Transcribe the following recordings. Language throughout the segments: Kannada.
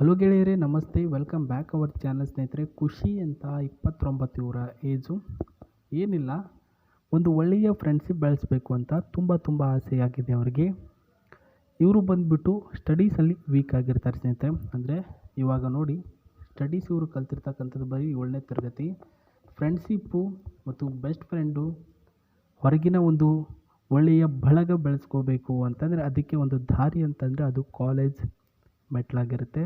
ಹಲೋ ಗೆಳೆಯರೇ, ನಮಸ್ತೆ. Welcome back our channel. ಸ್ನೇಹಿತರೆ, ಖುಷಿ ಅಂತ 29 ಇವರ ಏಜು. ಏನಿಲ್ಲ, ಒಂದು ಒಳ್ಳೆಯ ಫ್ರೆಂಡ್ಶಿಪ್ ಬೆಳೆಸಬೇಕು ಅಂತ ತುಂಬ ಆಸೆಯಾಗಿದೆ ಅವರಿಗೆ. ಇವರು ಬಂದುಬಿಟ್ಟು ಸ್ಟಡೀಸಲ್ಲಿ ವೀಕ್ ಆಗಿರ್ತಾರೆ ಸ್ನೇಹಿತರೆ. ಅಂದರೆ ಇವಾಗ ನೋಡಿ, ಸ್ಟಡೀಸ್ ಇವರು ಕಲ್ತಿರ್ತಕ್ಕಂಥದ್ದು ಬರೀ 7ನೇ ತರಗತಿ. ಫ್ರೆಂಡ್ಶಿಪ್ಪು ಮತ್ತು ಬೆಸ್ಟ್ ಫ್ರೆಂಡು ಹೊರಗಿನ ಒಂದು ಒಳ್ಳೆಯ ಬಳಗ ಬೆಳೆಸ್ಕೋಬೇಕು ಅಂತಂದರೆ ಅದಕ್ಕೆ ಒಂದು ದಾರಿ ಅಂತಂದರೆ ಅದು ಕಾಲೇಜ್ ಮೆಟ್ಲಾಗಿರುತ್ತೆ.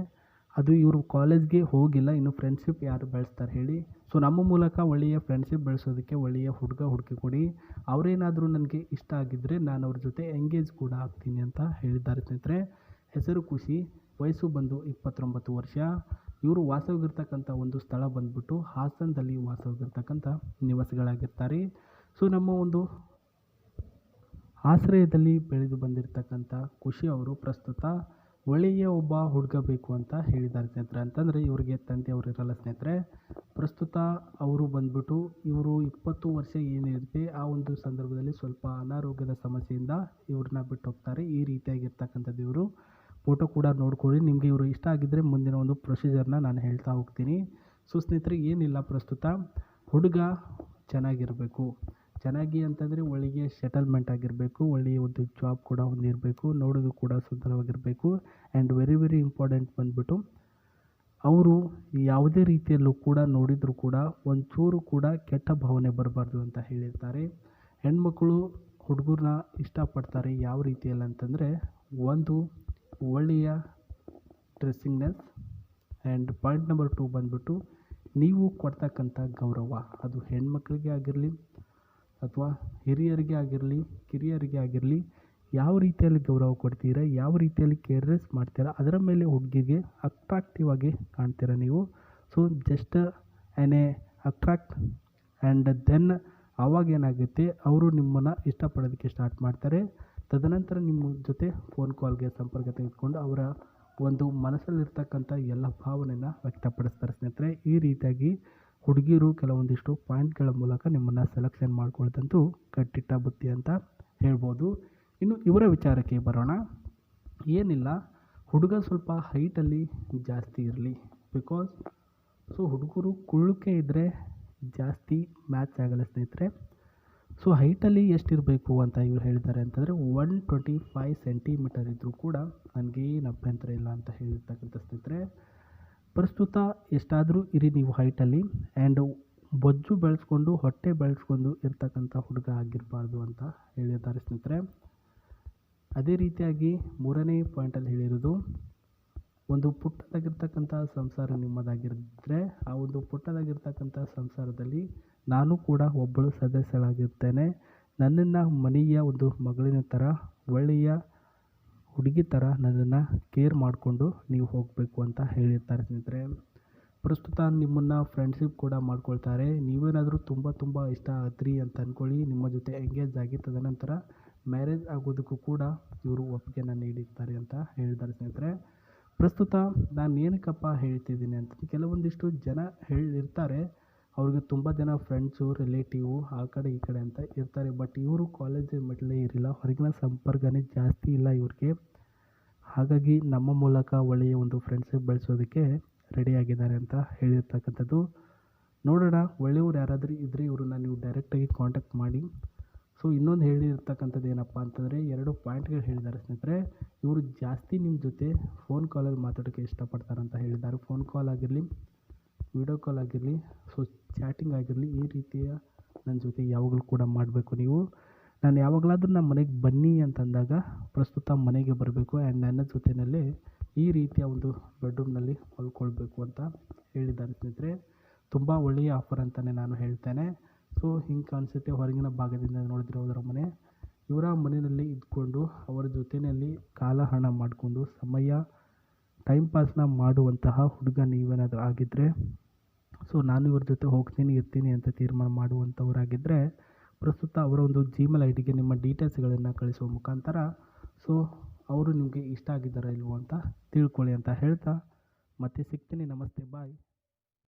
ಅದು ಇವರು ಕಾಲೇಜ್ಗೆ ಹೋಗಿಲ್ಲ, ಇನ್ನು ಫ್ರೆಂಡ್ಶಿಪ್ ಯಾರು ಬೆಳೆಸ್ತಾರೆ ಹೇಳಿ. ಸೊ ನಮ್ಮ ಮೂಲಕ ಒಳ್ಳೆಯ ಫ್ರೆಂಡ್ಶಿಪ್ ಬೆಳೆಸೋದಕ್ಕೆ ಒಳ್ಳೆಯ ಹುಡುಕಿ ಕೊಡಿ. ಅವರೇನಾದರೂ ನನಗೆ ಇಷ್ಟ ಆಗಿದ್ದರೆ ನಾನು ಅವ್ರ ಜೊತೆ ಎಂಗೇಜ್ ಕೂಡ ಆಗ್ತೀನಿ ಅಂತ ಹೇಳಿದ್ದಾರೆ ಸ್ನೇಹಿತರೆ. ಹೆಸರು ಖುಷಿ, ವಯಸ್ಸು ಬಂದು 29 ವರ್ಷ. ಇವರು ವಾಸವಾಗಿರ್ತಕ್ಕಂಥ ಒಂದು ಸ್ಥಳ ಬಂದುಬಿಟ್ಟು ಹಾಸನದಲ್ಲಿ ವಾಸವಾಗಿರ್ತಕ್ಕಂಥ ನಿವಾಸಿಗಳಾಗಿರ್ತಾರೆ. ಸೊ ನಮ್ಮ ಒಂದು ಆಶ್ರಯದಲ್ಲಿ ಬೆಳೆದು ಬಂದಿರತಕ್ಕಂಥ ಖುಷಿ ಅವರು ಪ್ರಸ್ತುತ ಒಳ್ಳೆಯ ಒಬ್ಬ ಹುಡುಗ ಬೇಕು ಅಂತ ಹೇಳಿದ್ದಾರೆ ಸ್ನೇಹಿತರೆ. ಅಂತಂದರೆ ಇವರಿಗೆ ತಂದೆಯವರು ಇರಲ್ಲ ಸ್ನೇಹಿತರೆ. ಪ್ರಸ್ತುತ ಅವರು ಬಂದುಬಿಟ್ಟು ಇವರು 20 ವರ್ಷ ಏನಿರುತ್ತೆ ಆ ಒಂದು ಸಂದರ್ಭದಲ್ಲಿ ಸ್ವಲ್ಪ ಅನಾರೋಗ್ಯದ ಸಮಸ್ಯೆಯಿಂದ ಇವ್ರನ್ನ ಬಿಟ್ಟು ಹೋಗ್ತಾರೆ. ಈ ರೀತಿಯಾಗಿರ್ತಕ್ಕಂಥದ್ದು ಇವರು. ಫೋಟೋ ಕೂಡ ನೋಡ್ಕೊಳ್ಳಿ. ನಿಮಗೆ ಇವರು ಇಷ್ಟ ಆಗಿದ್ದರೆ ಮುಂದಿನ ಒಂದು ಪ್ರೊಸೀಜರ್ನ ನಾನು ಹೇಳ್ತಾ ಹೋಗ್ತೀನಿ. ಸೊ ಸ್ನೇಹಿತರೆ, ಏನಿಲ್ಲ, ಪ್ರಸ್ತುತ ಹುಡುಗ ಚೆನ್ನಾಗಿ ಅಂತಂದರೆ ಒಳ್ಳೆಯ ಸೆಟಲ್ಮೆಂಟ್ ಆಗಿರಬೇಕು, ಒಳ್ಳೆಯ ಒಂದು ಜಾಬ್ ಕೂಡ ಹೊಂದಿರಬೇಕು, ನೋಡೋದು ಕೂಡ ಸುಂದರವಾಗಿರಬೇಕು. ಆ್ಯಂಡ್ ವೆರಿ ಇಂಪಾರ್ಟೆಂಟ್ ಬಂದುಬಿಟ್ಟು ಅವರು ಯಾವುದೇ ರೀತಿಯಲ್ಲೂ ಕೂಡ ನೋಡಿದರೂ ಕೂಡ ಒಂಚೂರು ಕೂಡ ಕೆಟ್ಟ ಭಾವನೆ ಬರಬಾರ್ದು ಅಂತ ಹೇಳಿರ್ತಾರೆ. ಹೆಣ್ಮಕ್ಳು ಹುಡುಗರನ್ನ ಇಷ್ಟಪಡ್ತಾರೆ ಯಾವ ರೀತಿಯಲ್ಲಿ ಅಂತಂದರೆ, ಒಂದು ಒಳ್ಳೆಯ ಡ್ರೆಸ್ಸಿಂಗ್ನೆಸ್. ಆ್ಯಂಡ್ ಪಾಯಿಂಟ್ ನಂಬರ್ 2 ಬಂದುಬಿಟ್ಟು ನೀವು ಕೊಡ್ತಕ್ಕಂಥ ಗೌರವ, ಅದು ಹೆಣ್ಮಕ್ಳಿಗೆ ಆಗಿರಲಿ ಅಥವಾ ಹಿರಿಯರಿಗೆ ಆಗಿರಲಿ ಕಿರಿಯರಿಗೆ ಆಗಿರಲಿ, ಯಾವ ರೀತಿಯಲ್ಲಿ ಗೌರವ ಕೊಡ್ತೀರಾ, ಯಾವ ರೀತಿಯಲ್ಲಿ ಕೇರ್ಲೆಸ್ ಮಾಡ್ತೀರಾ, ಅದರ ಮೇಲೆ ಹುಡುಗಿಗೆ ಅಟ್ರಾಕ್ಟಿವ್ ಆಗಿ ಕಾಣ್ತೀರಾ ನೀವು. So just attract and then ಆವಾಗ ಏನಾಗುತ್ತೆ, ಅವರು ನಿಮ್ಮನ್ನು ಇಷ್ಟಪಡೋದಕ್ಕೆ ಸ್ಟಾರ್ಟ್ ಮಾಡ್ತಾರೆ. ತದನಂತರ ನಿಮ್ಮ ಜೊತೆ ಫೋನ್ ಕಾಲ್ಗೆ ಸಂಪರ್ಕ ತೆಗೆದುಕೊಂಡು ಅವರ ಒಂದು ಮನಸ್ಸಲ್ಲಿರ್ತಕ್ಕಂಥ ಎಲ್ಲ ಭಾವನೆಯನ್ನು ವ್ಯಕ್ತಪಡಿಸ್ತಾರೆ ಸ್ನೇಹಿತರೆ. ಈ ರೀತಿಯಾಗಿ ಹುಡುಗಿರು ಕೆಲವೊಂದಿಷ್ಟು ಪಾಯಿಂಟ್ಗಳ ಮೂಲಕ ನಿಮ್ಮನ್ನು ಸೆಲೆಕ್ಷನ್ ಮಾಡ್ಕೊಳ್ತಂತೂ ಕಟ್ಟಿಟ್ಟ ಬುತ್ತಿ ಅಂತ ಹೇಳ್ಬೋದು. ಇನ್ನು ಇವರ ವಿಚಾರಕ್ಕೆ ಬರೋಣ. ಏನಿಲ್ಲ, ಹುಡುಗ ಸ್ವಲ್ಪ ಹೈಟಲ್ಲಿ ಜಾಸ್ತಿ ಇರಲಿ. ಬಿಕಾಸ್ ಸೊ ಹುಡುಗರು ಕುಳ್ಳಕ್ಕೆ ಇದ್ದರೆ ಜಾಸ್ತಿ ಮ್ಯಾಚ್ ಆಗಲ್ಲ ಸ್ನೇಹಿತರೆ. ಸೊ ಹೈಟಲ್ಲಿ ಎಷ್ಟಿರಬೇಕು ಅಂತ ಇವ್ರು ಹೇಳಿದ್ದಾರೆ ಅಂತಂದರೆ 125 ಸೆಂಟಿಮೀಟರ್ ಇದ್ದರೂ ಕೂಡ ನನಗೇನು ಅಭ್ಯಂತರ ಇಲ್ಲ ಅಂತ ಹೇಳಿರ್ತಕ್ಕಂಥ ಸ್ನೇಹಿತರೆ. ಪ್ರಸ್ತುತ ಎಷ್ಟಾದರೂ ಇರಿ ನೀವು ಹೈಟಲ್ಲಿ. ಆ್ಯಂಡ್ ಬೊಜ್ಜು ಬೆಳೆಸ್ಕೊಂಡು ಹೊಟ್ಟೆ ಬೆಳೆಸ್ಕೊಂಡು ಇರ್ತಕ್ಕಂಥ ಹುಡುಗ ಆಗಿರಬಾರ್ದು ಅಂತ ಹೇಳಿದ್ದಾರೆ ಸ್ನೇಹಿತರೆ. ಅದೇ ರೀತಿಯಾಗಿ 3ನೇ ಪಾಯಿಂಟಲ್ಲಿ ಹೇಳಿರೋದು, ಒಂದು ಪುಟ್ಟದಾಗಿರ್ತಕ್ಕಂಥ ಸಂಸಾರ ನಿಮ್ಮದಾಗಿದ್ದರೆ ಆ ಒಂದು ಪುಟ್ಟದಾಗಿರ್ತಕ್ಕಂಥ ಸಂಸಾರದಲ್ಲಿ ನಾನು ಕೂಡ ಒಬ್ಬಳು ಸದಸ್ಯಳಾಗಿರ್ತೇನೆ. ನನ್ನನ್ನು ಮನೆಯ ಒಂದು ಮಗಳಿನ ಥರ, ಒಳ್ಳೆಯ ಹುಡುಗಿ ಥರ ನನ್ನನ್ನು ಕೇರ್ ಮಾಡಿಕೊಂಡು ನೀವು ಹೋಗಬೇಕು ಅಂತ ಹೇಳಿರ್ತಾರೆ ಸ್ನೇಹಿತರೆ. ಪ್ರಸ್ತುತ ನಿಮ್ಮನ್ನು ಫ್ರೆಂಡ್ಶಿಪ್ ಕೂಡ ಮಾಡ್ಕೊಳ್ತಾರೆ. ನೀವೇನಾದರೂ ತುಂಬ ಇಷ್ಟ ಆದ್ರಿ ಅಂತ ಅಂದ್ಕೊಳ್ಳಿ, ನಿಮ್ಮ ಜೊತೆ ಎಂಗೇಜ್ ಆಗಿ ತದನಂತರ ಮ್ಯಾರೇಜ್ ಆಗೋದಕ್ಕೂ ಕೂಡ ಇವರು ಒಪ್ಪಿಗೆನ ನೀಡಿರ್ತಾರೆ ಅಂತ ಹೇಳಿದ್ದಾರೆ ಸ್ನೇಹಿತರೆ. ಪ್ರಸ್ತುತ ನಾನು ಏನಕ್ಕಪ್ಪ ಹೇಳ್ತಿದ್ದೀನಿ ಅಂತ ಕೆಲವೊಂದಿಷ್ಟು ಜನ ಹೇಳಿರ್ತಾರೆ. ಅವ್ರಿಗೆ ತುಂಬ ಜನ ಫ್ರೆಂಡ್ಸು, ರಿಲೇಟಿವು ಆ ಕಡೆ ಈ ಕಡೆ ಅಂತ ಇರ್ತಾರೆ. ಬಟ್ ಇವರು ಕಾಲೇಜ್ ಮೆಟ್ಲೇ ಇರಲಿಲ್ಲ, ಹೊರಗಿನ ಸಂಪರ್ಕನೇ ಜಾಸ್ತಿ ಇಲ್ಲ ಇವ್ರಿಗೆ. ಹಾಗಾಗಿ ನಮ್ಮ ಮೂಲಕ ಒಳ್ಳೆಯ ಒಂದು ಫ್ರೆಂಡ್ಶಿಪ್ ಬೆಳೆಸೋದಕ್ಕೆ ರೆಡಿಯಾಗಿದ್ದಾರೆ ಅಂತ ಹೇಳಿರ್ತಕ್ಕಂಥದ್ದು. ನೋಡೋಣ, ಒಳ್ಳೆಯವ್ರು ಯಾರಾದರೂ ಇದ್ದರೆ ಇವ್ರನ್ನ ನೀವು ಡೈರೆಕ್ಟಾಗಿ ಕಾಂಟ್ಯಾಕ್ಟ್ ಮಾಡಿ. ಸೊ ಇನ್ನೊಂದು ಹೇಳಿರ್ತಕ್ಕಂಥದ್ದು ಏನಪ್ಪ ಅಂತಂದರೆ, 2 ಪಾಯಿಂಟ್ಗಳು ಹೇಳಿದ್ದಾರೆ ಸ್ನೇಹಿತರೆ. ಇವರು ಜಾಸ್ತಿ ನಿಮ್ಮ ಜೊತೆ ಫೋನ್ ಕಾಲಲ್ಲಿ ಮಾತಾಡೋಕ್ಕೆ ಇಷ್ಟಪಡ್ತಾರೆ ಅಂತ ಹೇಳಿದ್ದಾರೆ. ಫೋನ್ ಕಾಲ್ ಆಗಿರಲಿ, ವಿಡಿಯೋ ಕಾಲ್ ಆಗಿರಲಿ, ಸೊ ಚಾಟಿಂಗ್ ಆಗಿರಲಿ, ಈ ರೀತಿಯ ನನ್ನ ಜೊತೆ ಯಾವಾಗಲೂ ಕೂಡ ಮಾಡಬೇಕು ನೀವು. ನಾನು ಯಾವಾಗಲಾದರೂ ನಮ್ಮ ಮನೆಗೆ ಬನ್ನಿ ಅಂತಂದಾಗ ಪ್ರಸ್ತುತ ಮನೆಗೆ ಬರಬೇಕು. ಆ್ಯಂಡ್ ನನ್ನ ಜೊತೆಯಲ್ಲೇ ಈ ರೀತಿಯ ಒಂದು ಬೆಡ್ರೂಮ್ನಲ್ಲಿ ಮಲ್ಕೊಳ್ಬೇಕು ಅಂತ ಹೇಳಿದ್ದಾರೆ ಸ್ನೇಹಿತರೆ. ತುಂಬ ಒಳ್ಳೆಯ ಆಫರ್ ಅಂತಲೇ ನಾನು ಹೇಳ್ತೇನೆ. ಸೊ ಹಿಂಗೆ ಕಾಣಿಸುತ್ತೆ ಹೊರಗಿನ ಭಾಗದಿಂದ ನೋಡಿದ್ರೆ ಅವರ ಮನೆ. ಇವರ ಮನೆಯಲ್ಲಿ ಇದ್ಕೊಂಡು ಅವರ ಜೊತೆಯಲ್ಲಿ ಕಾಲಹರಣ ಮಾಡಿಕೊಂಡು ಟೈಮ್ ಪಾಸ್ನ ಮಾಡುವಂತಹ ಹುಡುಗ ನೀವೇನಾದರೂ ಆಗಿದ್ದರೆ, ಸೊ ನಾನು ಇವ್ರ ಜೊತೆ ಇರ್ತೀನಿ ಅಂತ ತೀರ್ಮಾನ ಮಾಡುವಂಥವರಾಗಿದ್ದರೆ ಪ್ರಸ್ತುತ ಅವರ ಒಂದು ಜಿಮೇಲ್ ಐಡಿಗೆ ನಿಮ್ಮ ಡೀಟೇಲ್ಸ್ಗಳನ್ನು ಕಳಿಸುವ ಮುಖಾಂತರ ಸೊ ಅವರು ನಿಮಗೆ ಇಷ್ಟ ಆಗಿದ್ದಾರಾ ಇಲ್ವೋ ಅಂತ ತಿಳ್ಕೊಳ್ಳಿ ಅಂತ ಹೇಳ್ತಾ ಮತ್ತೆ ಸಿಗ್ತೀನಿ. ನಮಸ್ತೆ, ಬಾಯ್.